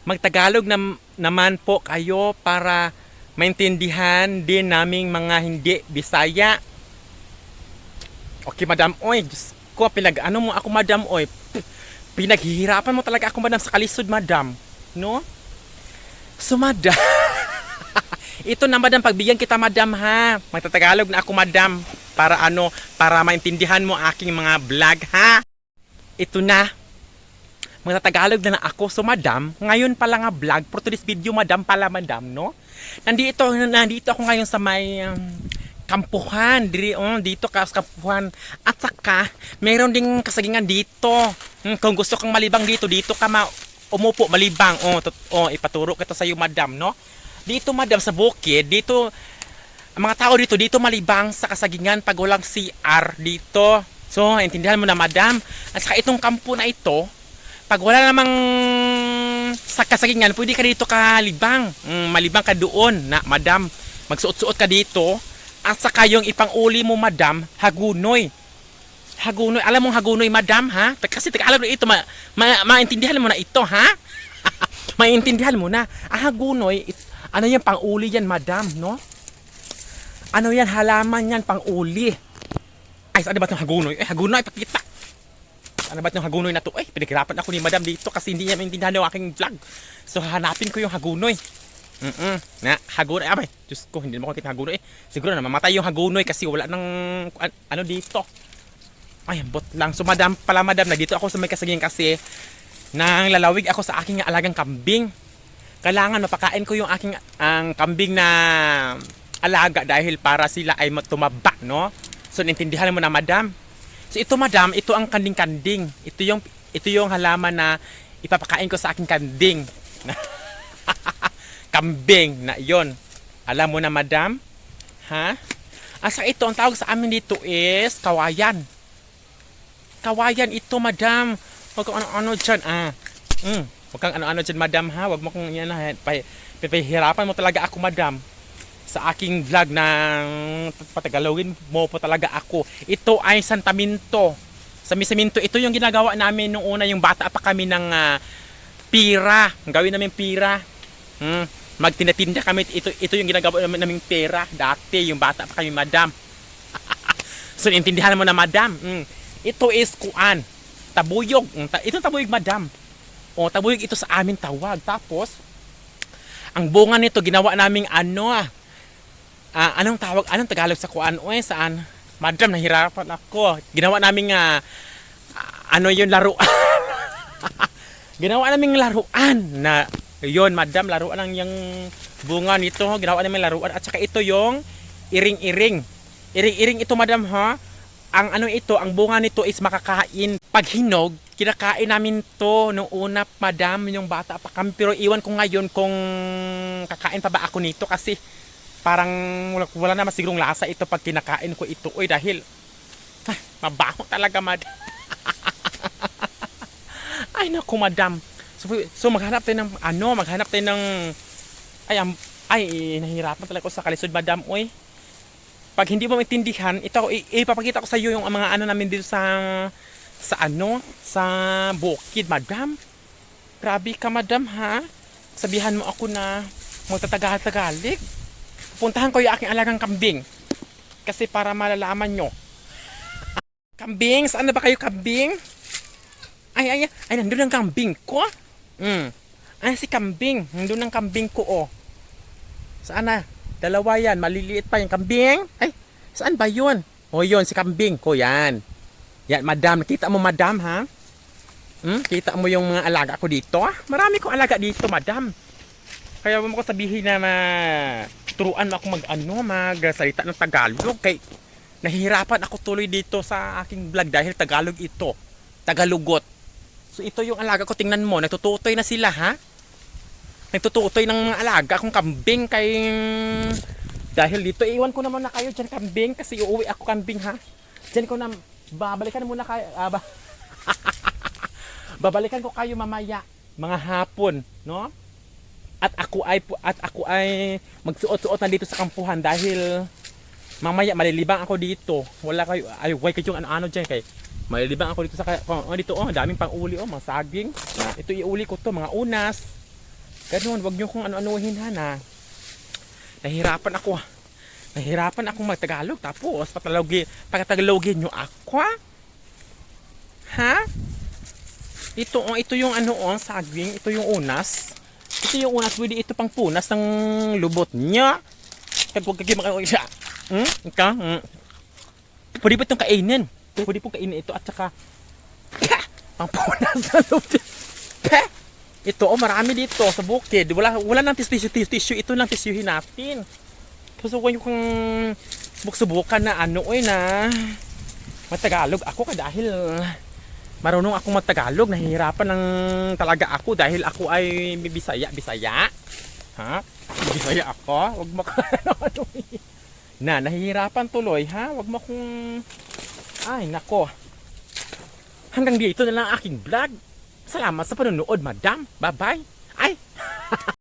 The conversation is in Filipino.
Magtagalog naman po kayo para maintindihan din naming mga hindi Bisaya. Okay, Madam Oy, Diyos ko, ano mo ako, Madam Oy. Pinaghihirapan mo talaga ako, Madam, sa kalisod, Madam. No? So, Madam, ito na, Madam, pagbigyan kita, Madam, ha? Magtatagalog na ako, Madam, para para maintindihan mo aking mga vlog, ha? Ito na. Magtatagalog na ako. So, Madam, ngayon pala nga vlog for today's video, Madam, pala, Madam, no? Nandito ako ngayon sa may kampuhan, dito ka sa kampuhan. At saka, meron ding kasagingan dito. Kung gusto kang malibang dito ka umupo, malibang. Ipaturo kita sa iyo, Madam, no? Dito, Madam, sa bukid, dito, ang mga tao dito malibang sa kasagingan pag walang CR dito. So, intindihan mo na, Madam. At saka itong kampo na ito, pag wala namang sa kasagingan, pwede ka dito kalibang. Malibang ka doon, na, Madam. Magsuot-suot ka dito. At saka yung ipang-uli mo, Madam, hagunoy. Hagunoy. Alam mong hagunoy, Madam, ha? Kasi alam mo ito, maintindihan mo na ito, ha? Maintindihan mo na. Hagunoy, ano yan, pang-uli yan, Madam, no? Ano yan, halaman yan, pang-uli. Ay, saan ba itong hagunoy? Hagunoy, pakita. Ano ba itong hagunoy na to? Pinaghirapan ako ni Madam dito kasi hindi niya maintindihan yung aking vlog. So, hahanapin ko yung hagunoy. Hagunoy. Abay, Diyos ko, hindi naman ko kita hagunoy. Siguro na mamatay yung hagunoy kasi wala nang ano dito. Ay, bot lang. So, Madam, nandito ako sa may kasagingan kasi nang lalawig ako sa aking alagang kambing. Kailangan mapakain ko yung aking kambing na alaga dahil para sila ay tumaba, no? So, naintindihan mo na, Madam. So, ito, Madam, ito ang kanding-kanding. Ito yung halaman na ipapakain ko sa aking kanding. Kambing na yon. Alam mo na, Madam? Ha? Asa ito, ang tawag sa amin dito is kawayan. Kawayan ito, Madam. Huwag kang ano-ano dyan. Huwag kang ano-ano dyan, Madam, ha? Huwag mo kong yan, ha? Pahihirapan mo talaga ako, Madam. Sa aking vlog ng patagalogin mo po talaga ako. Ito ay santaminto. Sa misaminto, ito yung ginagawa namin nung una, yung bata pa kami ng pira. Gawin namin pira. Magtinda kami. Ito yung ginagawa namin pera. Dati, yung bata pa kami, Madam. So, intindihan mo na, Madam. Ito is kuan. Tabuyog. Ito tabuyog, Madam. Tabuyog ito sa amin tawag. Tapos, ang bunga nito, ginawa naming anong tawag? Anong Tagalog sa kuan? Saan? Madam, nahirapan ako. Ginawa naming yung laruan. Ginawa naming laruan na yun, Madam, laruan ang yung bunga nito. Ginawa namin laruan. At saka ito yung iring-iring. Iring-iring ito, Madam, ha? Ang bunga nito is makakain. Pag hinog, kinakain namin to nung una, Madam, yung bata pa kami. Pero iwan ko ngayon kung kakain pa ba ako nito kasi parang wala naman sigurong lasa ito pag kinakain ko ito. Dahil mabaho talaga, Madam. Ay, naku, Madam. So maghanap tayo ng nahihirapan talaga ako sa kalisod, Madam. Pag hindi mo maintindihan, ipapakita ko sa iyo yung mga namin dito sa bukid, Madam. Grabe ka, Madam, ha? Sabihan mo ako na magtatagal-tagalig. Pupuntahan ko yung aking alagang kambing. Kasi para malalaman nyo. Kambing, saan na ba kayo, kambing? Ay, nandun ang kambing ko. Ay, si kambing. Nandun ang kambing ko, Saan na? Dalawa yan. Maliliit pa yung kambing. Ay, saan ba yun? Yun, si kambing ko, yan. Yan, Madam. Nakita mo, Madam, ha? Kita mo yung mga alaga ko dito? Marami kong alaga dito, Madam. Kaya mo ko sabihin na turuan mo ako magsalita ng Tagalog. Kay nahihirapan ako tuloy dito sa aking vlog dahil Tagalog ito. Tagalugot. So ito yung alaga ko, tingnan mo, nagtututoy na sila, ha? Nagtututoy ng mga alaga akong kambing dahil dito, iwan ko naman na kayo dyan, kambing, kasi uuwi ako, kambing, ha? Dyan ko na, babalikan muna kayo, babalikan ko kayo mamaya, mga hapon, no? At ako ay magsuot-suot na dito sa kampuhan dahil mamaya malilibang ako dito. Wala kayo, huwag kayong ano dyan kay. Malilibang ako dito sa daming pang uli, mga saging. Ito iuli ko to, mga unas. Ganun, wag nyo kong ano-anuhin ha na. Nahihirapan ako. Nahihirapan akong magtagalog. Tapos, pagtagalogin nyo ako ha? Ha? Ito yung saging. Ito yung unas. Ito yung unas. Pwede ito pang punas ng lubot niya. Huwag kayo siya. Pwede ba itong kainin? Pwede pong kainin ito at saka pang punas ng lubot. Ito, marami dito sa bukid. Wala nang tissue. Ito lang tissuehin natin. Susukan yung kung subukan na na magtagalog ako dahil marunong akong magtagalog. Nahihirapan lang talaga ako dahil ako ay Bisaya. Ha? Bisaya ako? Wag mo nahihirapan tuloy ha? Wag mo kong ay nako. Hanggang dito na lang aking vlog. Salamat sa panonood, madam. Bye-bye. Ay!